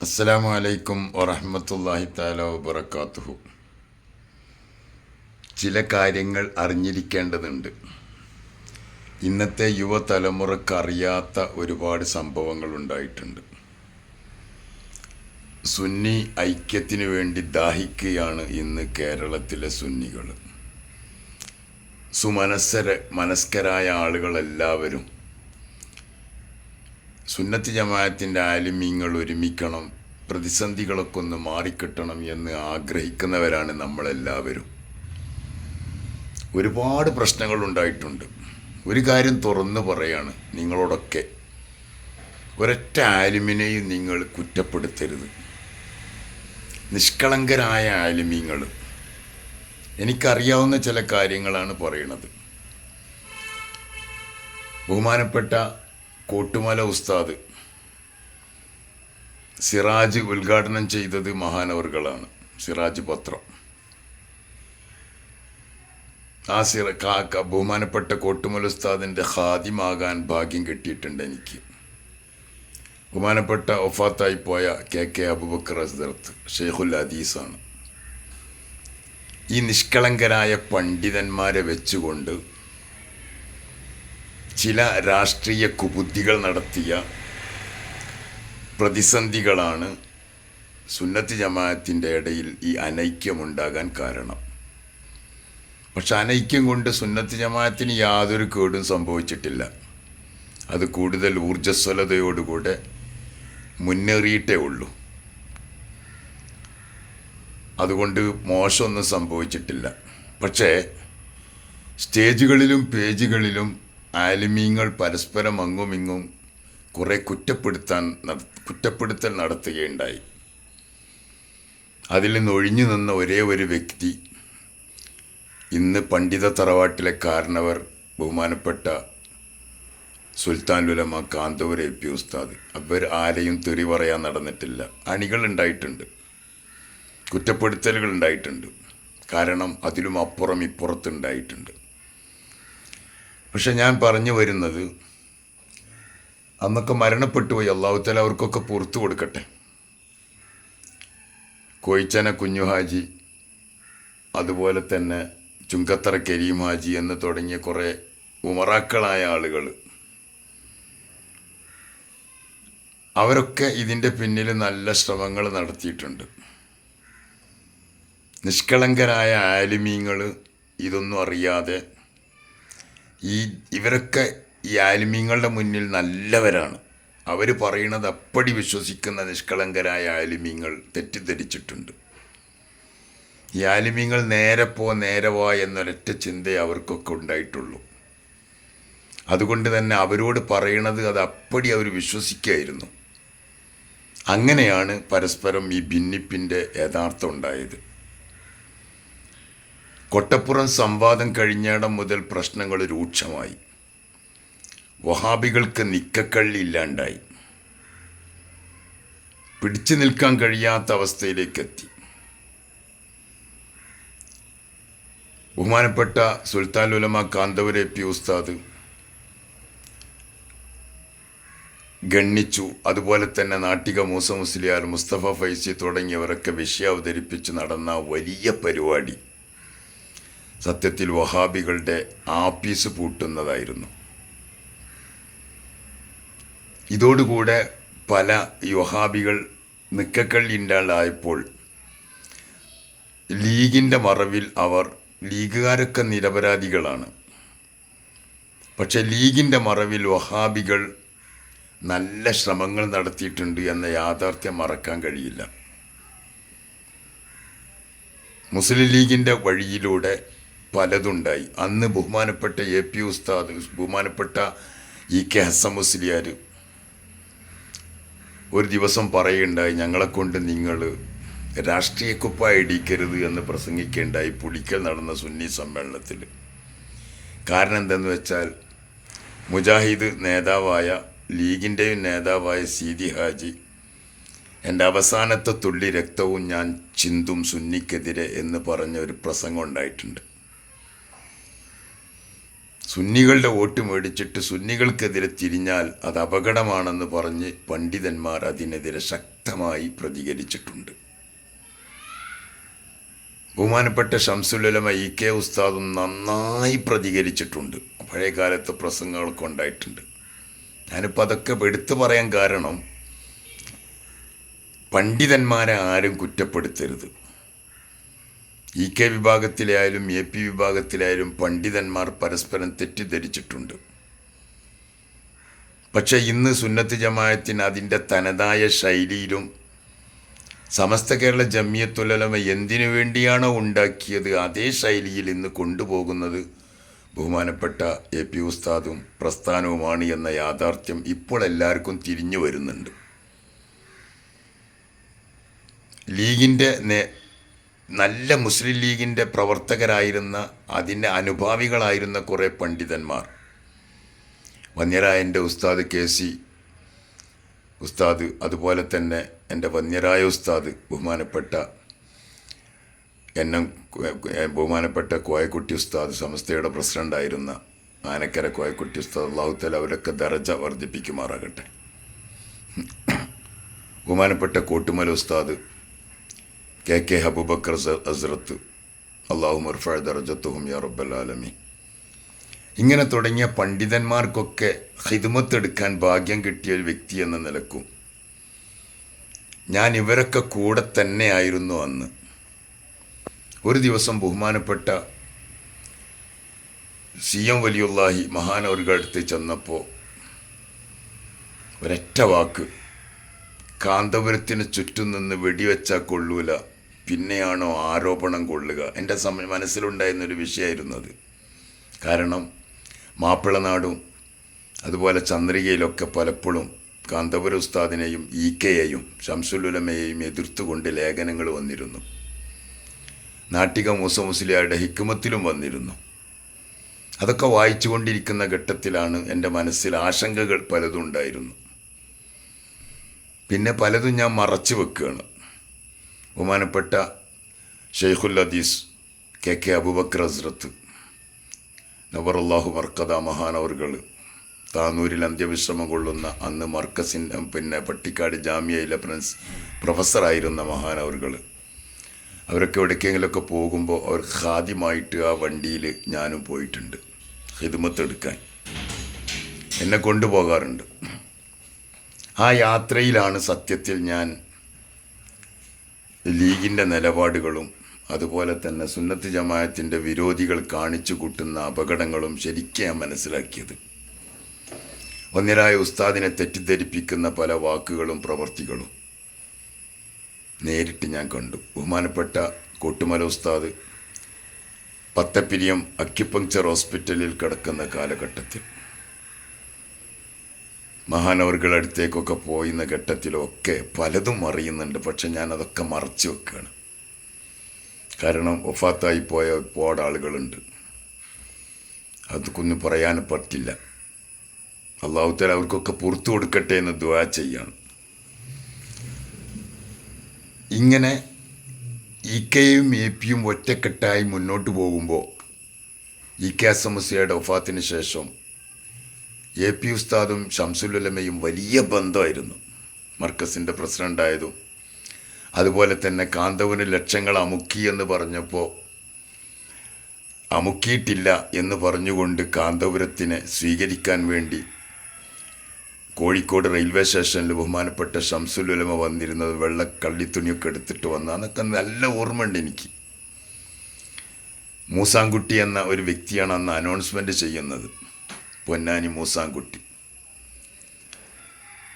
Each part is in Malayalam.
അസ്സലാമു അലൈക്കും വറഹ്മത്തുള്ളാഹി തആല വബറകാതുഹു. ചില കാര്യങ്ങൾ അറിഞ്ഞിരിക്കേണ്ടതുണ്ട്. ഇന്നത്തെ യുവതലമുറക്ക് അറിയാത്ത ഒരുപാട് സംഭവങ്ങൾ ഉണ്ടായിട്ടുണ്ട്. സുന്നി ഐക്യത്തിനു വേണ്ടി ദാഹിക്കുകയാണ് ഇന്ന് കേരളത്തിലെ സുന്നികൾ. മനസ്കരായ ആളുകളെല്ലാവരും സുന്നത്ത് ജമാഅത്തിൻ്റെ ആലിമീങ്ങൾ ഒരുമിക്കണം, പ്രതിസന്ധികളൊക്കെ ഒന്ന് മാറിക്കിട്ടണം എന്ന് ആഗ്രഹിക്കുന്നവരാണ് നമ്മളെല്ലാവരും. ഒരുപാട് പ്രശ്നങ്ങൾ ഉണ്ടായിട്ടുണ്ട്. ഒരു കാര്യം തുറന്നു പറയാണ് നിങ്ങളോടൊക്കെ, ഒരൊറ്റ ആലിമിനെയും നിങ്ങൾ കുറ്റപ്പെടുത്തരുത്. നിഷ്കളങ്കരായ ആലിമീങ്ങൾ. എനിക്കറിയാവുന്ന ചില കാര്യങ്ങളാണ് പറയണത്. ബഹുമാനപ്പെട്ട കോട്ടുമല ഉസ്താദ് സിറാജ് ഉദ്ഘാടനം ചെയ്തത് മഹാനവറുകളാണ്. സിറാജ് പത്രം. ആ ബഹുമാനപ്പെട്ട കോട്ടുമല ഉസ്താദിൻ്റെ ഖാദിമാകാൻ ഭാഗ്യം കിട്ടിയിട്ടുണ്ട് എനിക്ക്. ബഹുമാനപ്പെട്ട ഒഫാത്തായി പോയ കെ അബൂബക്കർ ഹസ്രത്ത് ഷെയ്ഖുൽ ഹദീസാണ്. ഈ നിഷ്കളങ്കരായ പണ്ഡിതന്മാരെ വെച്ചുകൊണ്ട് ചില രാഷ്ട്രീയ കുബുദ്ധികൾ നടത്തിയ പ്രതിസന്ധികളാണ് സുന്നത്ത് ജമാഅത്തിൻ്റെ ഇടയിൽ ഈ അനൈക്യമുണ്ടാകാൻ കാരണം. പക്ഷെ അനൈക്യം കൊണ്ട് സുന്നത്ത് ജമാഅത്തിന് യാതൊരു കേടും സംഭവിച്ചിട്ടില്ല. അത് കൂടുതൽ ഊർജ്ജസ്വലതയോടുകൂടെ മുന്നേറിയിട്ടേ ഉള്ളൂ. അതുകൊണ്ട് മോശമൊന്നും സംഭവിച്ചിട്ടില്ല. പക്ഷേ സ്റ്റേജുകളിലും പേജുകളിലും ആലിമീങ്ങൾ പരസ്പരം അങ്ങുമിങ്ങും കുറേ കുറ്റപ്പെടുത്തൽ നടത്തുകയുണ്ടായി. അതിൽ നിന്ന് ഒഴിഞ്ഞു നിന്ന ഒരേ ഒരു വ്യക്തി ഇന്ന് പണ്ഡിത തറവാട്ടിലെ കാരണവർ ബഹുമാനപ്പെട്ട സുൽത്താൻ ഉലമ കാന്തപുരം എ പി ഉസ്താദ്. അവർ ആരെയും തെറി പറയാൻ നടന്നിട്ടില്ല. അണികൾ ഉണ്ടായിട്ടുണ്ട്, കുറ്റപ്പെടുത്തലുകൾ ഉണ്ടായിട്ടുണ്ട്. കാരണം അതിലും അപ്പുറം ഇപ്പുറത്തുണ്ടായിട്ടുണ്ട്. പക്ഷെ ഞാൻ പറഞ്ഞു വരുന്നത്, അന്നൊക്കെ മരണപ്പെട്ടു പോയി. അള്ളാഹു തആല അവർക്കൊക്കെ പുറത്തു കൊടുക്കട്ടെ. കോയിച്ചന കുഞ്ഞു ഹാജി, അതുപോലെ തന്നെ ചുങ്കത്തറ കരീം ഹാജി എന്ന് തുടങ്ങിയ കുറേ ഉമറാക്കളായ ആളുകൾ, അവരൊക്കെ ഇതിൻ്റെ പിന്നിൽ നല്ല ശ്രമങ്ങൾ നടത്തിയിട്ടുണ്ട്. നിഷ്കളങ്കരായ ആലിമീങ്ങൾ ഇതൊന്നും അറിയാതെ ഇവരൊക്കെ ഈ ആലിമീങ്ങളുടെ മുന്നിൽ നല്ലവരാണ്. അവർ പറയുന്നത് അപ്പടി വിശ്വസിക്കുന്ന നിഷ്കളങ്കരായ ആലിമീങ്ങൾ തെറ്റിദ്ധരിച്ചിട്ടുണ്ട്. ഈ ആലിമീങ്ങൾ നേരെ വാ എന്നൊരൊറ്റ ചിന്തയെ അവർക്കൊക്കെ ഉണ്ടായിട്ടുള്ളൂ. അതുകൊണ്ട് തന്നെ അവരോട് പറയണത് അത് അപ്പടി അവർ വിശ്വസിക്കുകയായിരുന്നു. അങ്ങനെയാണ് പരസ്പരം ഈ ഭിന്നിപ്പിൻ്റെ യഥാർത്ഥം ഉണ്ടായത്. കൊട്ടപ്പുറം സംവാദം കഴിഞ്ഞിടം മുതൽ പ്രശ്നങ്ങൾ രൂക്ഷമായി. വഹാബികൾക്ക് നിക്കക്കള്ളി ഇല്ലാണ്ടായി. പിടിച്ചു നിൽക്കാൻ കഴിയാത്ത അവസ്ഥയിലേക്കെത്തി. ബഹുമാനപ്പെട്ട സുൽത്താൻ ഉലമ കാന്തപുരം എ പി ഉസ്താദ് ഗണ്ണിച്ചു. അതുപോലെ തന്നെ നാട്ടിക മൂസ മുസ്ലിയാർ, മുസ്തഫ ഫൈസി തുടങ്ങിയവരൊക്കെ വിഷയം അവതരിപ്പിച്ച് നടന്ന വലിയ പരിപാടി സത്യത്തിൽ വഹാബികളുടെ ആപ്പീസ് പൂട്ടുന്നതായിരുന്നു. ഇതോടുകൂടെ ഈ വഹാബികൾ നിക്കക്കള്ളിണ്ടാളായപ്പോൾ ലീഗിൻ്റെ മറവിൽ ലീഗുകാരൊക്കെ നിരപരാധികളാണ്. പക്ഷെ ലീഗിൻ്റെ മറവിൽ വഹാബികൾ നല്ല ശ്രമങ്ങൾ നടത്തിയിട്ടുണ്ട് എന്ന യാഥാർത്ഥ്യം മറക്കാൻ കഴിയില്ല. മുസ്ലിം ലീഗിൻ്റെ വഴിയിലൂടെ പലതുണ്ടായി. അന്ന് ബഹുമാനപ്പെട്ട എ പി ഉസ്താദ്, ബഹുമാനപ്പെട്ട കെ ഹസൻ മുസ്ലിയാർ ഒരു ദിവസം പറയുണ്ടായി, ഞങ്ങളെക്കൊണ്ട് നിങ്ങൾ രാഷ്ട്രീയ കുപ്പായ ഇടിക്കരുത് എന്ന് പ്രസംഗിക്കേണ്ടായി പുളിക്കൽ നടന്ന സുന്നി സമ്മേളനത്തിൽ. കാരണം എന്തെന്ന് വെച്ചാൽ മുജാഹിദ് നേതാവായ, ലീഗിൻ്റെയും നേതാവായ സീതി ഹാജി എൻ്റെ അവസാനത്തെ തുള്ളി രക്തവും ഞാൻ ചിന്തും സുന്നിക്കെതിരെ എന്ന് പറഞ്ഞ ഒരു പ്രസംഗം ഉണ്ടായിട്ടുണ്ട്. സുന്നികളുടെ വോട്ട് മേടിച്ചിട്ട് സുന്നികൾക്കെതിരെ തിരിഞ്ഞാൽ അത് അപകടമാണെന്ന് പറഞ്ഞ് പണ്ഡിതന്മാർ അതിനെതിരെ ശക്തമായി പ്രതികരിച്ചിട്ടുണ്ട്. ബഹുമാനപ്പെട്ട ശംസുലുലമ EK ഉസ്താദും നന്നായി പ്രതികരിച്ചിട്ടുണ്ട്. പഴയ കാലത്തെ പ്രസംഗങ്ങളൊക്കെ ഉണ്ടായിട്ടുണ്ട്. ഞാനിപ്പോൾ അതൊക്കെ എടുത്തു പറയാൻ കാരണം പണ്ഡിതന്മാരെ ആരും കുറ്റപ്പെടുത്തരുത്. EK വിഭാഗത്തിലായാലും AP വിഭാഗത്തിലായാലും പണ്ഡിതന്മാർ പരസ്പരം തെറ്റിദ്ധരിച്ചിട്ടുണ്ട്. പക്ഷേ ഇന്ന് സുന്നത്ത് ജമാഅത്തിന് അതിൻ്റെ തനതായ ശൈലിയിലും സമസ്ത കേരള ജമിയത്തുൽ-ഉലമ എന്തിനു വേണ്ടിയാണോ ഉണ്ടാക്കിയത് അതേ ശൈലിയിൽ ഇന്ന് കൊണ്ടുപോകുന്നത് ബഹുമാനപ്പെട്ട AP ഉസ്താദും പ്രസ്ഥാനവുമാണ് എന്ന യാഥാർത്ഥ്യം ഇപ്പോൾ എല്ലാവർക്കും തിരിഞ്ഞു വരുന്നുണ്ട്. ലീഗിൻ്റെ നല്ല മുസ്ലിം ലീഗിൻ്റെ പ്രവർത്തകരായിരുന്ന അതിൻ്റെ അനുഭാവികളായിരുന്ന കുറേ പണ്ഡിതന്മാർ, വന്യരായ എൻ്റെ ഉസ്താദ് KC ഉസ്താദ്, അതുപോലെ തന്നെ എൻ്റെ വന്യരായ ഉസ്താദ് ബഹുമാനപ്പെട്ട കോയക്കുട്ടി ഉസ്താദ്, സമസ്തയുടെ പ്രസിഡൻ്റായിരുന്ന ആനക്കര കോയക്കുട്ടി ഉസ്താദ്, അല്ലാഹു തആല അവരൊക്കെ ദറജ വർദ്ധിപ്പിക്കുമാറാകട്ടെ. ബഹുമാനപ്പെട്ട കോട്ടുമല ഉസ്താദ്, KK അബൂബക്കർ ഹസ്രത്ത്, അല്ലാഹു മർഫഅ ദറജത്തുഹും യാ റബ്ബൽ ആലമീൻ. ഇങ്ങനെ തുടങ്ങിയ പണ്ഡിതന്മാർക്കൊക്കെ ഖിദ്മത്തെടുക്കാൻ ഭാഗ്യം കിട്ടിയ ഒരു വ്യക്തി എന്ന നിലക്കും ഞാൻ ഇവരൊക്കെ കൂടെ തന്നെയായിരുന്നു അന്ന്. ഒരു ദിവസം ബഹുമാനപ്പെട്ട CM വലിയുള്ളാഹി മഹാനവറുകളുടെ അടുത്ത് ചെന്നപ്പോൾ ഒരൊറ്റ വാക്ക്, കാന്തപുരത്തിന് ചുറ്റും നിന്ന് വെടിവെച്ചാൽ കൊള്ളൂല, പിന്നെയാണോ ആരോപണം കൊള്ളുക, എൻ്റെ മനസ്സിലുണ്ടായിരുന്നൊരു വിഷയമായിരുന്നത്. കാരണം മാപ്പിളനാടും അതുപോലെ ചന്ദ്രികയിലൊക്കെ പലപ്പോഴും കാന്തപുര ഉസ്താദിനെയും EKയെയും ശംസുലുലമയെയും എതിർത്തുകൊണ്ട് ലേഖനങ്ങൾ വന്നിരുന്നു. നാട്ടിക മൂസ മുസ്ലിയാരുടെ ഹിക്മത്തിലും വന്നിരുന്നു. അതൊക്കെ വായിച്ചു കൊണ്ടിരിക്കുന്ന ഘട്ടത്തിലാണ് എൻ്റെ മനസ്സിൽ ആശങ്കകൾ പലതും ഉണ്ടായിരുന്നു. പിന്നെ പലതും ഞാൻ മറച്ചു വെക്കുകയാണ്. ബഹുമാനപ്പെട്ട ഷെയ്ഖുൽ ഹദീസ് KK അബൂബക്കർ ഹസ്രത്ത് നവറുല്ലാഹു മർക്കദ മഹാനവറുകൾ താനൂരിൽ അന്ത്യവിശ്രമം കൊള്ളുന്ന അന്ന് മർക്കസിൻ്റെ പട്ടിക്കാട് ജാമിയയിലെ പ്രൊഫസറായിരുന്ന മഹാനവറുകൾ, അവരൊക്കെ എവിടേക്കെങ്കിലുമൊക്കെ പോകുമ്പോൾ അവർ ഖാദിമായിട്ട് ആ വണ്ടിയിൽ ഞാനും പോയിട്ടുണ്ട്. ഖിദ്മത്തെടുക്കാൻ എന്നെ കൊണ്ടുപോകാറുണ്ട്. ആ യാത്രയിലാണ് സത്യത്തിൽ ഞാൻ ലീഗിൻ്റെ നിലപാടുകളും അതുപോലെ തന്നെ സുന്നത്ത് ജമാഅത്തിൻ്റെ വിരോധികൾ കാണിച്ചു കൂട്ടുന്ന അപകടങ്ങളും ശരിക്കും ഞാൻ മനസ്സിലാക്കിയത്. വന്യരായ ഉസ്താദിനെ തെറ്റിദ്ധരിപ്പിക്കുന്ന പല വാക്കുകളും പ്രവർത്തികളും നേരിട്ട് ഞാൻ കണ്ടു. ബഹുമാനപ്പെട്ട കോട്ടുമല ഉസ്താദ് പത്തപ്പിരിയം അക്യുപങ്ക്ചർ ഹോസ്പിറ്റലിൽ കിടക്കുന്ന കാലഘട്ടത്തിൽ മഹാനവറുകളുടെ അടുത്തേക്കൊക്കെ പോയിന്ന ഘട്ടത്തിലൊക്കെ പലതും അറിയുന്നുണ്ട്. പക്ഷെ ഞാനതൊക്കെ മറച്ചു വെക്കുകയാണ്. കാരണം വഫാത്തായി പോയ ഒരുപാട് ആളുകളുണ്ട്. അതൊന്നും പറയാൻ പറ്റില്ല. അല്ലാഹു തആല അവർക്കൊക്കെ പുറത്തു കൊടുക്കട്ടെ എന്ന് ദുആ ചെയ്യാണ്. ഇങ്ങനെ EKയും APയും ഒറ്റക്കെട്ടായി മുന്നോട്ട് പോകുമ്പോൾ EK മുസ്ലിയാരുടെ വഫാത്തിന് ശേഷം AP ഉസ്താദും ശംസുലുലമയും വലിയ ബന്ധമായിരുന്നു. മർക്കസിൻ്റെ പ്രസിഡൻ്റായതും അതുപോലെ തന്നെ കാന്തപുരം ലക്ഷങ്ങൾ അമുക്കി എന്ന് പറഞ്ഞപ്പോൾ അമുക്കിയിട്ടില്ല എന്ന് പറഞ്ഞുകൊണ്ട് കാന്തപുരത്തിനെ സ്വീകരിക്കാൻ വേണ്ടി കോഴിക്കോട് റെയിൽവേ സ്റ്റേഷനിൽ ബഹുമാനപ്പെട്ട ശംസുലുലമ വന്നിരുന്നത്, വെള്ള കള്ളിത്തുണിയൊക്കെ എടുത്തിട്ട് വന്ന, അതൊക്കെ നല്ല ഓർമ്മയുണ്ട് എനിക്ക്. മൂസാൻകുട്ടി എന്ന ഒരു വ്യക്തിയാണ് അന്ന് അനൗൺസ്മെൻറ്റ് ചെയ്യുന്നത്. പൊന്നാനി മൂസാൻകുട്ടി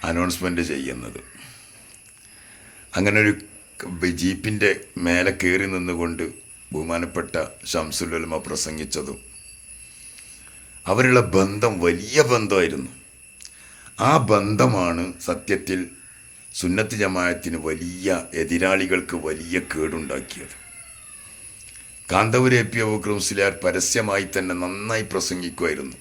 അനൗൺസ്മെൻറ്റ് ചെയ്യുന്നത്. അങ്ങനെ ഒരു ജീപ്പിൻ്റെ മേലെ കയറി നിന്നുകൊണ്ട് ബഹുമാനപ്പെട്ട ശംസുലുലമ പ്രസംഗിച്ചതും അവരുള്ള ബന്ധം വലിയ ബന്ധമായിരുന്നു. ആ ബന്ധമാണ് സത്യത്തിൽ സുന്നത്ത് ജമാഅത്തിന് വലിയ എതിരാളികൾക്ക് വലിയ കേടുണ്ടാക്കിയത്. കാന്തപുരം AP അബൂബക്കർ മുസ്ലിയാർ പരസ്യമായി തന്നെ നന്നായി പ്രസംഗിക്കുമായിരുന്നു.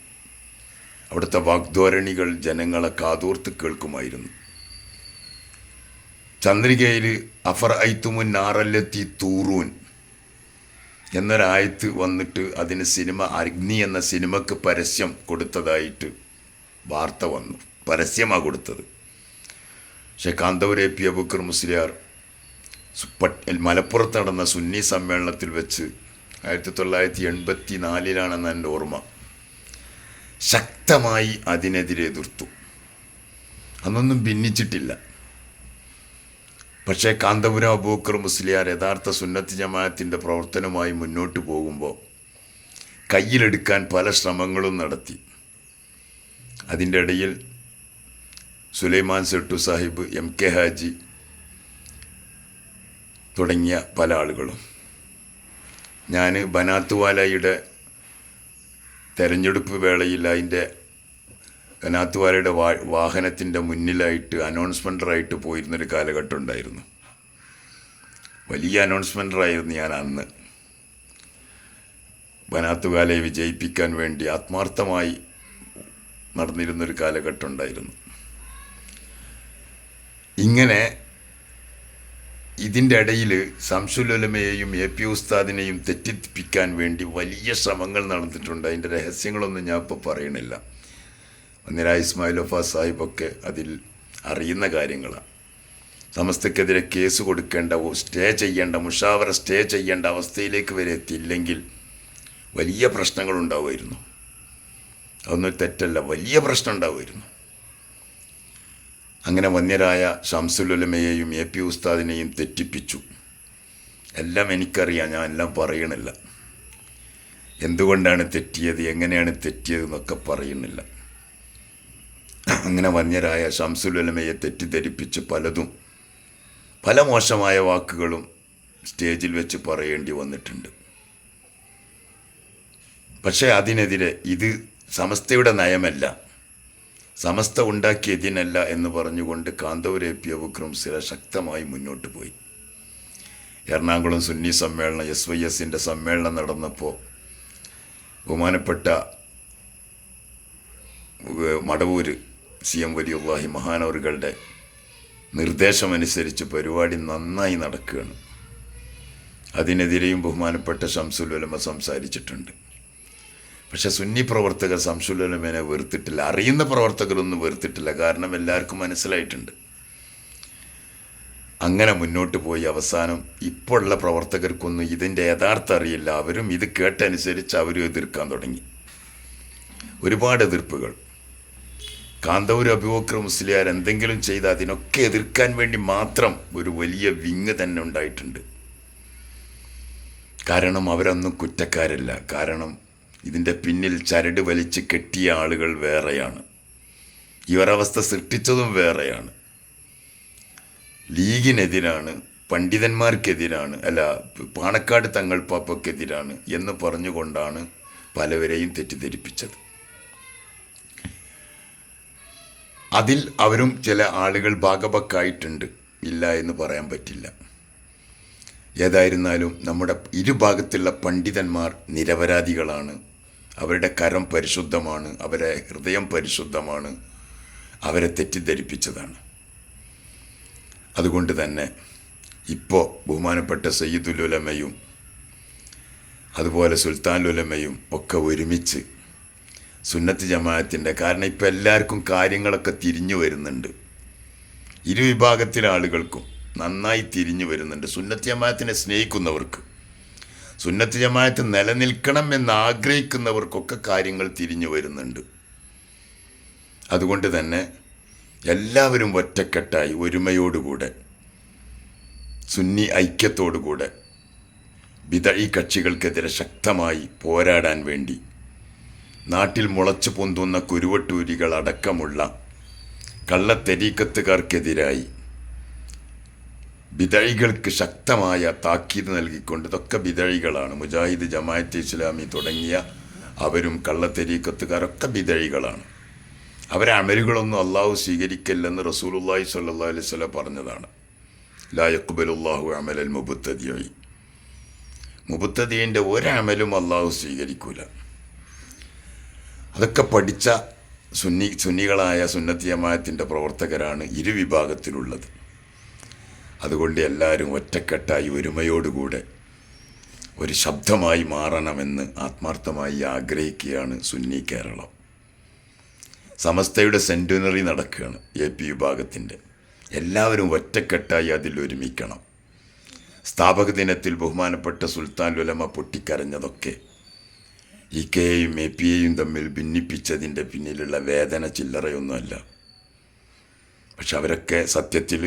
അവിടുത്തെ വാഗ്ധോരണികൾ ജനങ്ങളെ കാതോർത്ത് കേൾക്കുമായിരുന്നു. ചന്ദ്രികയിൽ അഫർ ഐത്തുമുൻ നാറല്ലെത്തി തൂറൂൻ എന്നൊരായത്ത് വന്നിട്ട് അതിന് സിനിമ അഗ്നി എന്ന സിനിമക്ക് പരസ്യം കൊടുത്തതായിട്ട് വാർത്ത വന്നു. പരസ്യമാണ് കൊടുത്തത്. പക്ഷേ കാന്തപുരം എ പി അബൂക്കർ മുസ്ലിയാർ മലപ്പുറത്ത് നടന്ന സുന്നി സമ്മേളനത്തിൽ വെച്ച് 1984 എൻ്റെ ഓർമ്മ, ശക്തമായി അതിനെതിരെ എതിർത്തു. അന്നൊന്നും ഭിന്നിച്ചിട്ടില്ല. പക്ഷേ കാന്തപുരം അബൂക്കർ മുസ്ലിയാർ യഥാർത്ഥ സുന്നത്ത് ജമാഅത്തിൻ്റെ പ്രവർത്തനവുമായി മുന്നോട്ട് പോകുമ്പോൾ കയ്യിലെടുക്കാൻ പല ശ്രമങ്ങളും നടത്തി. അതിൻ്റെ ഇടയിൽ സുലൈമാൻ സെട്ടു സാഹിബ്, MK ഹാജി തുടങ്ങിയ പല ആളുകളും, ഞാൻ ബനാത്തുവാലയുടെ തെരഞ്ഞെടുപ്പ് വേളയിൽ അതിൻ്റെ ബനാത്തുവാലയുടെ വാഹനത്തിൻ്റെ മുന്നിലായിട്ട് അനൗൺസ്മെൻ്ററായിട്ട് പോയിരുന്നൊരു കാലഘട്ടം ഉണ്ടായിരുന്നു. വലിയ അനൗൺസ്മെൻ്ററായിരുന്നു ഞാൻ അന്ന്. ബനാത്തുവാലയെ വിജയിപ്പിക്കാൻ വേണ്ടി ആത്മാർത്ഥമായി നടന്നിരുന്നൊരു കാലഘട്ടം ഉണ്ടായിരുന്നു. ഇങ്ങനെ ഇതിൻ്റെ ഇടയിൽ ശംസുൽ ഉലമയെയും AP ഉസ്താദിനെയും തെറ്റിപ്പിക്കാൻ വേണ്ടി വലിയ ശ്രമങ്ങൾ നടന്നിട്ടുണ്ട്. അതിൻ്റെ രഹസ്യങ്ങളൊന്നും ഞാൻ ഇപ്പോൾ പറയണില്ല. അന്നേരം ഇസ്മായിൽ വഫ സാഹിബൊക്കെ അതിൽ അറിയുന്ന കാര്യങ്ങളാണ്. സമസ്തക്കെതിരെ കേസ് കൊടുക്കേണ്ട, മുഷാവറ സ്റ്റേ ചെയ്യേണ്ട അവസ്ഥയിലേക്ക് വരെ എത്തിയില്ലെങ്കിൽ വലിയ പ്രശ്നങ്ങളുണ്ടാവുമായിരുന്നു. അതൊന്നും തെറ്റല്ല, വലിയ പ്രശ്നം ഉണ്ടാവുമായിരുന്നു. അങ്ങനെ വന്യരായ ശംസുൽ ഉലമയെയും AP ഉസ്താദിനെയും തെറ്റിപ്പിച്ചു. എല്ലാം എനിക്കറിയാം, ഞാൻ എല്ലാം പറയണില്ല. എന്തുകൊണ്ടാണ് തെറ്റിയത്, എങ്ങനെയാണ് തെറ്റിയത് എന്നൊക്കെ പറയുന്നില്ല. അങ്ങനെ വന്യരായ ശംസുൽ ഉലമയെ തെറ്റിദ്ധരിപ്പിച്ച് പല മോശമായ വാക്കുകളും സ്റ്റേജിൽ വെച്ച് പറയേണ്ടി വന്നിട്ടുണ്ട്. പക്ഷേ അതിനെതിരെ ഇത് സമസ്തയുടെ നയമല്ല, സമസ്ത ഉണ്ടാക്കിയതിനല്ല എന്ന് പറഞ്ഞുകൊണ്ട് കാന്തപുരം AP അബൂക്കർ മുസ്ലിയാർ ശക്തമായി മുന്നോട്ട് പോയി. എറണാകുളം സുന്നി സമ്മേളനം, SYSൻ്റെ സമ്മേളനം നടന്നപ്പോൾ ബഹുമാനപ്പെട്ട മടവൂര് CM വലിയുള്ളാഹി മഹാനവറുകളുടെ നിർദ്ദേശമനുസരിച്ച് പരിപാടി നന്നായി നടക്കുകയാണ്. അതിനെതിരെയും ബഹുമാനപ്പെട്ട ശംസുൽ ഉലമ സംസാരിച്ചിട്ടുണ്ട്. പക്ഷെ സുന്നി പ്രവർത്തകർ ശംസുൽ ഉലമയെ വെറുത്തിട്ടില്ല, അറിയുന്ന പ്രവർത്തകരൊന്നും വെറുത്തിട്ടില്ല. കാരണം എല്ലാവർക്കും മനസ്സിലായിട്ടുണ്ട്. അങ്ങനെ മുന്നോട്ട് പോയി അവസാനം ഇപ്പോൾ ഉള്ള പ്രവർത്തകർക്കൊന്നും ഇതിൻ്റെ യഥാർത്ഥം അറിയില്ല. അവരും ഇത് കേട്ടനുസരിച്ച് അവരും എതിർക്കാൻ തുടങ്ങി. ഒരുപാട് എതിർപ്പുകൾ. കാന്തപുരം അബൂബക്കർ മുസ്ലിയാർ എന്തെങ്കിലും ചെയ്ത് അതിനൊക്കെ എതിർക്കാൻ വേണ്ടി മാത്രം ഒരു വലിയ വിങ് തന്നെ ഉണ്ടായിട്ടുണ്ട്. കാരണം അവരൊന്നും കുറ്റക്കാരല്ല. കാരണം ഇതിൻ്റെ പിന്നിൽ ചരട് വലിച്ച് കെട്ടിയ ആളുകൾ വേറെയാണ്, ഇവരവസ്ഥ സൃഷ്ടിച്ചതും വേറെയാണ്. ലീഗിനെതിരാണ്, പണ്ഡിതന്മാർക്കെതിരാണ്, പാണക്കാട് തങ്ങൾ പാപ്പക്കെതിരാണ് എന്ന് പറഞ്ഞുകൊണ്ടാണ് പലവരെയും തെറ്റിദ്ധരിപ്പിച്ചത്. അതിൽ അവരും ചില ആളുകൾ ഭാഗപക്കായിട്ടുണ്ട്, ഇല്ല എന്ന് പറയാൻ പറ്റില്ല. ഏതായിരുന്നാലും നമ്മുടെ ഇരുഭാഗത്തുള്ള പണ്ഡിതന്മാർ നിരപരാധികളാണ്. അവരുടെ കരം പരിശുദ്ധമാണ്, അവരെ ഹൃദയം പരിശുദ്ധമാണ്, അവരെ തെറ്റിദ്ധരിപ്പിച്ചതാണ്. അതുകൊണ്ട് തന്നെ ഇപ്പോൾ ബഹുമാനപ്പെട്ട സയ്യിദുൽ ഉലമയും അതുപോലെ സുൽത്താൻ ഉലമയും ഒക്കെ ഒരുമിച്ച് സുന്നത്ത് ജമാഅത്തിൻ്റെ, കാരണം ഇപ്പോൾ എല്ലാവർക്കും കാര്യങ്ങളൊക്കെ തിരിഞ്ഞു വരുന്നുണ്ട്, ഇരുവിഭാഗത്തിലെ ആളുകൾക്കും നന്നായി തിരിഞ്ഞു വരുന്നുണ്ട്. സുന്നത്ത് ജമാഅത്തിനെ സ്നേഹിക്കുന്നവർക്ക്, സുന്നത്ത് ജമാഅത്ത് നിലനിൽക്കണം എന്ന് ആഗ്രഹിക്കുന്നവർക്കൊക്കെ കാര്യങ്ങൾ തിരിഞ്ഞു വരുന്നുണ്ട്. അതുകൊണ്ട് തന്നെ എല്ലാവരും ഒറ്റക്കെട്ടായി ഒരുമയോടുകൂടെ സുന്നി ഐക്യത്തോടുകൂടെ ബിദഈ കക്ഷികൾക്കെതിരെ ശക്തമായി പോരാടാൻ വേണ്ടി നാട്ടിൽ മുളച്ചു പൊന്തുന്ന കുരുവട്ടൂരികൾ അടക്കമുള്ള കള്ളത്തെരീക്കത്തുകാർക്കെതിരായി ബിദഈകൾക്ക് ശക്തമായ താക്കീത് നൽകിക്കൊണ്ട്, ഇതൊക്കെ ബിദഈകളാണ്, മുജാഹിദ്, ജമാഅത്തെ ഇസ്ലാമി തുടങ്ങിയ അവരും കള്ളത്തെരീക്കത്തുകാരൊക്കെ ബിദഈകളാണ്. അവരെ അമലുകളൊന്നും അള്ളാഹു സ്വീകരിക്കില്ലെന്ന് റസൂലുള്ളാഹി സ്വല്ലല്ലാഹു അലൈഹി വസല്ലം പറഞ്ഞതാണ്. ലാ യഖ്ബലുല്ലാഹു അമലൽ മുബ്തദിഇ, മുബ്തദിഇൻ്റെ ഒരമലും അള്ളാഹു സ്വീകരിക്കൂല. അതൊക്കെ പഠിച്ച സുന്നികളായ സുന്നത്ത് ജമാഅത്തിൻ്റെ പ്രവർത്തകരാണ് ഇരുവിഭാഗത്തിലുള്ളത്. അതുകൊണ്ട് എല്ലാവരും ഒറ്റക്കെട്ടായി ഒരുമയോടുകൂടെ ഒരു ശബ്ദമായി മാറണമെന്ന് ആത്മാർത്ഥമായി ആഗ്രഹിക്കുകയാണ് സുന്നി കേരളം. സമസ്തയുടെ സെൻറ്റുനറി നടക്കുകയാണ് AP വിഭാഗത്തിൻ്റെ. എല്ലാവരും ഒറ്റക്കെട്ടായി അതിലൊരുമിക്കണം. സ്ഥാപക ദിനത്തിൽ ബഹുമാനപ്പെട്ട സുൽത്താൻ ഉലമ പൊട്ടിക്കരഞ്ഞതൊക്കെ EKയെയും APയെയും തമ്മിൽ ഭിന്നിപ്പിച്ചതിൻ്റെ പിന്നിലുള്ള വേദന ചില്ലറയൊന്നുമല്ല. പക്ഷെ അവരൊക്കെ സത്യത്തിൽ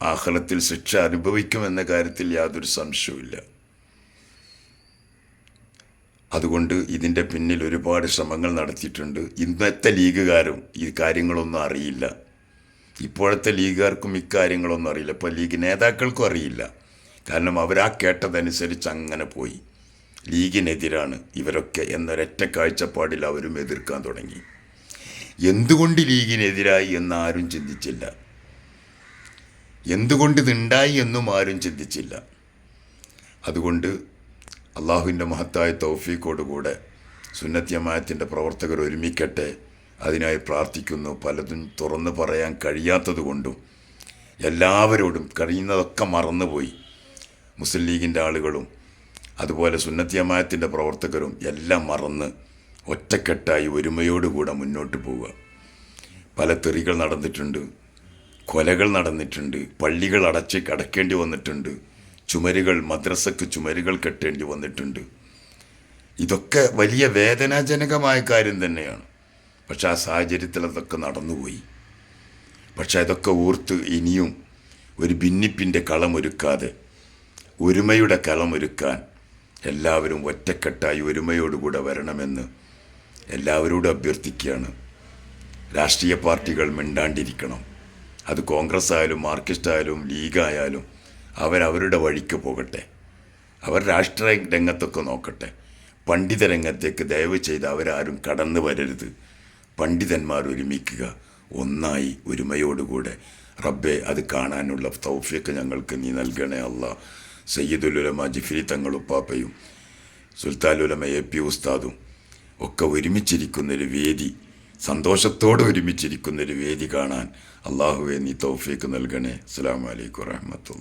ആഖിറത്തിൽ ശിക്ഷ അനുഭവിക്കുമെന്ന കാര്യത്തിൽ യാതൊരു സംശയവുമില്ല. അതുകൊണ്ട് ഇതിൻ്റെ പിന്നിൽ ഒരുപാട് ശ്രമങ്ങൾ നടത്തിയിട്ടുണ്ട്. ഇന്നത്തെ ലീഗുകാരും ഈ കാര്യങ്ങളൊന്നും അറിയില്ല. ഇപ്പോഴത്തെ ലീഗുകാർക്കും ഇക്കാര്യങ്ങളൊന്നും അറിയില്ല. ഇപ്പോൾ ലീഗ് നേതാക്കൾക്കും അറിയില്ല. കാരണം അവരാ കേട്ടതനുസരിച്ച് അങ്ങനെ പോയി. ലീഗിനെതിരാണ് ഇവരൊക്കെ എന്നൊരൊറ്റ കാഴ്ചപ്പാടിൽ അവരും എതിർക്കാൻ തുടങ്ങി. എന്തുകൊണ്ട് ലീഗിനെതിരായി എന്ന് ആരും ചിന്തിച്ചില്ല. എന്തുകൊണ്ട് ഇതുണ്ടായി എന്നും ആരും ചിന്തിച്ചില്ല. അതുകൊണ്ട് അള്ളാഹുവിൻ്റെ മഹത്തായ തൗഫീഖോടുകൂടെ സുന്നത്ത് ജമാഅത്തിൻ്റെ പ്രവർത്തകർ ഒരുമിക്കട്ടെ, അതിനായി പ്രാർത്ഥിക്കുന്നു. പലതും തുറന്നു പറയാൻ കഴിയാത്തത് കൊണ്ടും എല്ലാവരോടും കഴിയുന്നതൊക്കെ മറന്നുപോയി. മുസ്ലിം ലീഗിൻ്റെ ആളുകളും അതുപോലെ സുന്നത്ത് ജമാഅത്തിൻ്റെ പ്രവർത്തകരും എല്ലാം മറന്ന് ഒറ്റക്കെട്ടായി ഒരുമയോടുകൂടെ മുന്നോട്ട് പോവുക. പല തെറികൾ നടന്നിട്ടുണ്ട്, കൊലകൾ നടന്നിട്ടുണ്ട്, പള്ളികൾ അടക്കേണ്ടി വന്നിട്ടുണ്ട്, മദ്രസക്ക് ചുമരുകൾ കെട്ടേണ്ടി വന്നിട്ടുണ്ട്. ഇതൊക്കെ വലിയ വേദനാജനകമായ കാര്യം തന്നെയാണ്. പക്ഷെ ആ സാഹചര്യത്തിൽ അതൊക്കെ നടന്നുപോയി. പക്ഷെ അതൊക്കെ ഓർത്ത് ഇനിയും ഒരു ഭിന്നിപ്പിൻ്റെ കളമൊരുക്കാതെ ഒരുമയുടെ കളമൊരുക്കാൻ എല്ലാവരും ഒറ്റക്കെട്ടായി ഒരുമയോടുകൂടെ വരണമെന്ന് എല്ലാവരോടും അഭ്യർത്ഥിക്കുകയാണ്. രാഷ്ട്രീയ പാർട്ടികൾ മിണ്ടാണ്ടിരിക്കണം. അത് കോൺഗ്രസ് ആയാലും മാർക്സിസ്റ്റ് ആയാലും ലീഗായാലും അവരവരുടെ വഴിക്ക് പോകട്ടെ. അവർ രാഷ്ട്രീയ രംഗത്തൊക്കെ നോക്കട്ടെ. പണ്ഡിത രംഗത്തേക്ക് ദയവ് ചെയ്ത് അവരാരും കടന്നു വരരുത്. പണ്ഡിതന്മാർ ഒരുമിക്കുക, ഒന്നായി ഒരുമയോടുകൂടെ. റബ്ബെ, അത് കാണാനുള്ള തൗഫീഖ് ഞങ്ങൾക്ക് നീ നൽകണേ അല്ലാ. സയ്യിദുൽ ഉലമ ജിഫ്രി തങ്ങളുപ്പാപ്പയും സുൽത്താൻ ഉലമ AP ഉസ്താദും ഒക്കെ ഒരുമിച്ചിരിക്കുന്നൊരു വേദി, സന്തോഷത്തോടെ ഒരുമിച്ചിരിക്കുന്നൊരു വേദി കാണാൻ അള്ളാഹുവെ നീ തൗഫീഖ് നൽകണേ. അസ്സലാമു അലൈക്കും വറഹ്മത്തുള്ളാഹി.